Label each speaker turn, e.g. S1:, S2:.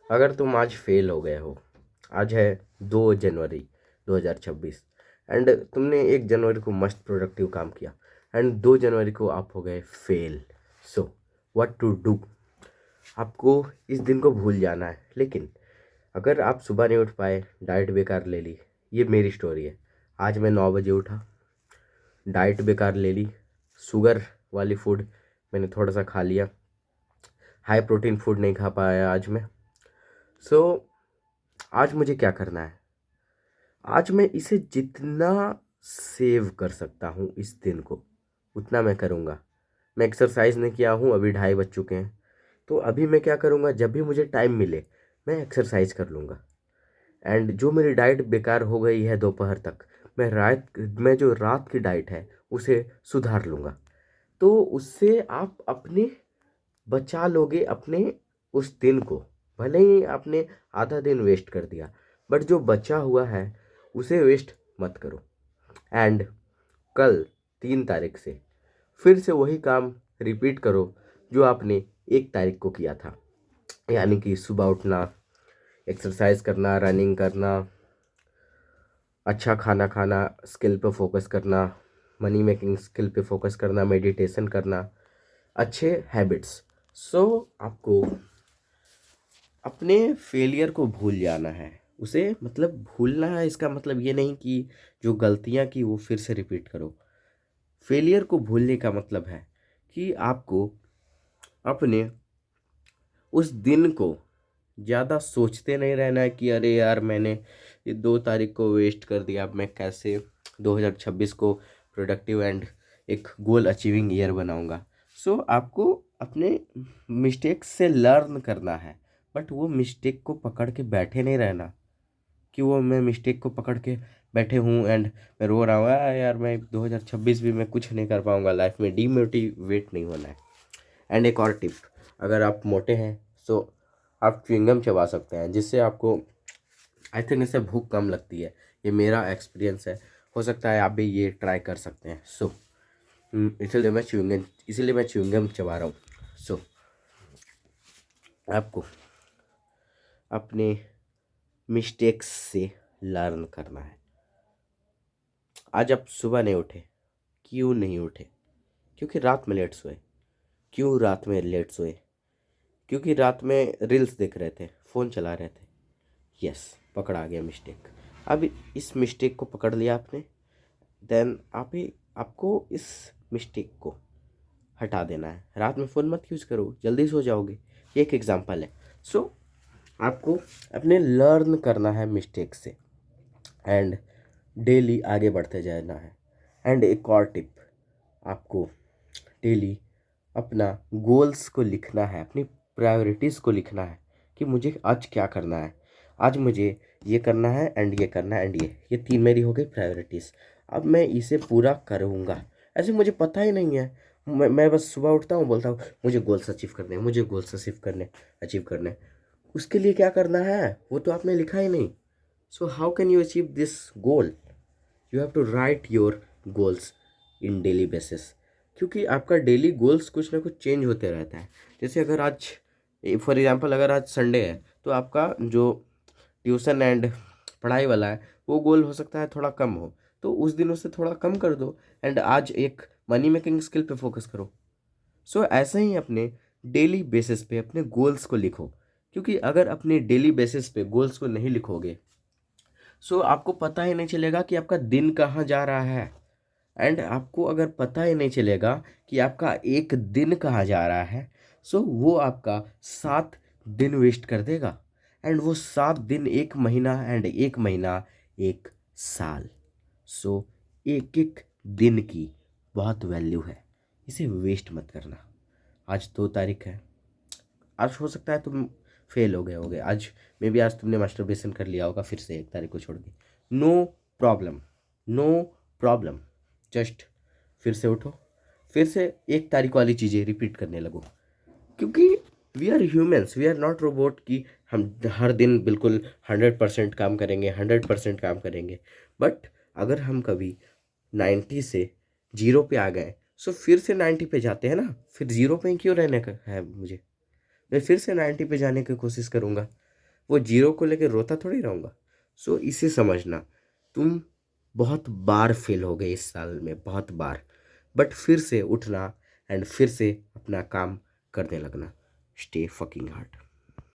S1: अगर तुम आज फेल हो गए हो, आज है 2 जनवरी 2026 एंड तुमने 1 जनवरी को मस्त प्रोडक्टिव काम किया एंड 2 जनवरी को आप हो गए fail. So what to do? आपको इस दिन को भूल जाना है। लेकिन अगर आप सुबह नहीं उठ पाए, डाइट बेकार ले ली, ये मेरी स्टोरी है। आज मैं 9 बजे उठा, डाइट बेकार ले ली, शुगर वाली फूड मैंने थोड़ा सा खा लिया, हाई प्रोटीन फूड नहीं खा पाया आज मैं। सो आज मुझे क्या करना है? आज मैं इसे जितना सेव कर सकता हूँ इस दिन को, उतना मैं करूँगा। मैं एक्सरसाइज नहीं किया हूँ, अभी 2:30 बज चुके हैं। तो अभी मैं क्या करूँगा, जब भी मुझे टाइम मिले मैं एक्सरसाइज कर लूँगा। एंड जो मेरी डाइट बेकार हो गई है दोपहर तक, मैं जो रात की डाइट है उसे सुधार लूँगा। तो उससे आप अपने बचा लोगे अपने उस दिन को। भले ही आपने आधा दिन वेस्ट कर दिया, बट जो बचा हुआ है उसे वेस्ट मत करो। एंड कल 3 तारीख से फिर से वही काम रिपीट करो जो आपने 1 तारीख को किया था। यानी कि सुबह उठना, एक्सरसाइज करना, रनिंग करना, अच्छा खाना खाना, स्किल पे फोकस करना, मनी मेकिंग स्किल पे फोकस करना, मेडिटेशन करना, अच्छे हैबिट्स। सो आपको अपने फेलियर को भूल जाना है। उसे मतलब भूलना है, इसका मतलब ये नहीं कि जो गलतियां की वो फिर से रिपीट करो। फेलियर को भूलने का मतलब है कि आपको अपने उस दिन को ज़्यादा सोचते नहीं रहना है कि अरे यार मैंने ये 2 तारीख को वेस्ट कर दिया, अब मैं कैसे 2026 को प्रोडक्टिव एंड एक गोल अचीविंग ईयर बनाऊंगा। सो आपको अपने मिस्टेक्स से लर्न करना है, बट वो मिस्टेक को पकड़ के बैठे नहीं रहना कि वो मैं मिस्टेक को पकड़ के बैठे हूँ एंड मैं रो रहा हूँ, यार मैं 2026 भी मैं कुछ नहीं कर पाऊंगा लाइफ में। डीमोटिवेट नहीं होना है। एंड एक और टिप, अगर आप मोटे हैं सो आप च्युइंगम चबा सकते हैं, जिससे आपको आई थिंक इससे भूख कम लगती है। ये मेरा एक्सपीरियंस है, हो सकता है आप भी ये ट्राई कर सकते हैं। सो इसीलिए मैं च्युइंगम चबा रहा हूँ। सो आपको अपने मिस्टेक्स से लर्न करना है। आज आप सुबह नहीं उठे, क्यों नहीं उठे? क्योंकि रात में लेट सोए। क्यों रात में लेट सोए? क्योंकि रात में रील्स देख रहे थे, फ़ोन चला रहे थे। यस, पकड़ा गया मिस्टेक। अब इस मिस्टेक को पकड़ लिया आपने, देन आपको इस मिस्टेक को हटा देना है। रात में फ़ोन मत यूज़ करो, जल्दी सो जाओगे। ये एक एग्जांपल है। सो आपको अपने लर्न करना है मिस्टेक से एंड डेली आगे बढ़ते जाना है। एंड एक और टिप, आपको डेली अपना गोल्स को लिखना है, अपनी प्रायोरिटीज़ को लिखना है कि मुझे आज क्या करना है। आज मुझे ये करना है एंड ये करना है एंड ये 3 मेरी हो गई प्रायोरिटीज़। अब मैं इसे पूरा करूँगा। ऐसे मुझे पता ही नहीं है, मैं बस सुबह उठता हूँ, बोलता हूँ मुझे गोल्स अचीव करने हैं, मुझे गोल्स अचीव करने हैं। उसके लिए क्या करना है वो तो आपने लिखा ही नहीं। So how can you achieve this goal? You have to write your goals in daily basis. क्योंकि आपका डेली गोल्स कुछ ना कुछ चेंज होते रहता है। जैसे अगर आज फॉर एग्जांपल अगर आज संडे है तो आपका जो ट्यूशन एंड पढ़ाई वाला है वो गोल हो सकता है थोड़ा कम हो, तो उस दिन उसे थोड़ा कम कर दो एंड आज एक मनी मेकिंग स्किल पे फोकस करो। सो ऐसे ही अपने डेली बेसिस पे अपने गोल्स को लिखो। क्योंकि अगर अपने डेली बेसिस पे गोल्स को नहीं लिखोगे सो आपको पता ही नहीं चलेगा कि आपका दिन कहाँ जा रहा है। एंड आपको अगर पता ही नहीं चलेगा कि आपका एक दिन कहाँ जा रहा है, सो वो आपका 7 दिन वेस्ट कर देगा। एंड वो 7 दिन 1 महीना, एंड 1 महीना 1 साल। सो एक एक दिन की बहुत वैल्यू है, इसे वेस्ट मत करना। आज 2 तारीख है, आज हो सकता है तुम फेल हो गए होगे, आज मे बी आज तुमने मास्टरबेशन कर लिया होगा फिर से 1 तारीख को छोड़ के। No problem, no problem. Just फिर से उठो, फिर से 1 तारीख वाली चीज़ें रिपीट करने लगो। क्योंकि we are humans, we are not robot कि हम हर दिन बिल्कुल 100% काम करेंगे, 100% काम करेंगे। बट अगर हम कभी 90 से 0 पे आ गए सो फिर से 90 पे जाते हैं ना। फिर 0 पे ही क्यों रहने का है मुझे, मैं फिर से 90 पे जाने की कोशिश करूँगा। वो जीरो को लेकर रोता थोड़ी रहूँगा। सो इसे समझना, तुम बहुत बार फेल हो गए इस साल में, बहुत बार, बट फिर से उठना एंड फिर से अपना काम करने लगना। Stay fucking hard.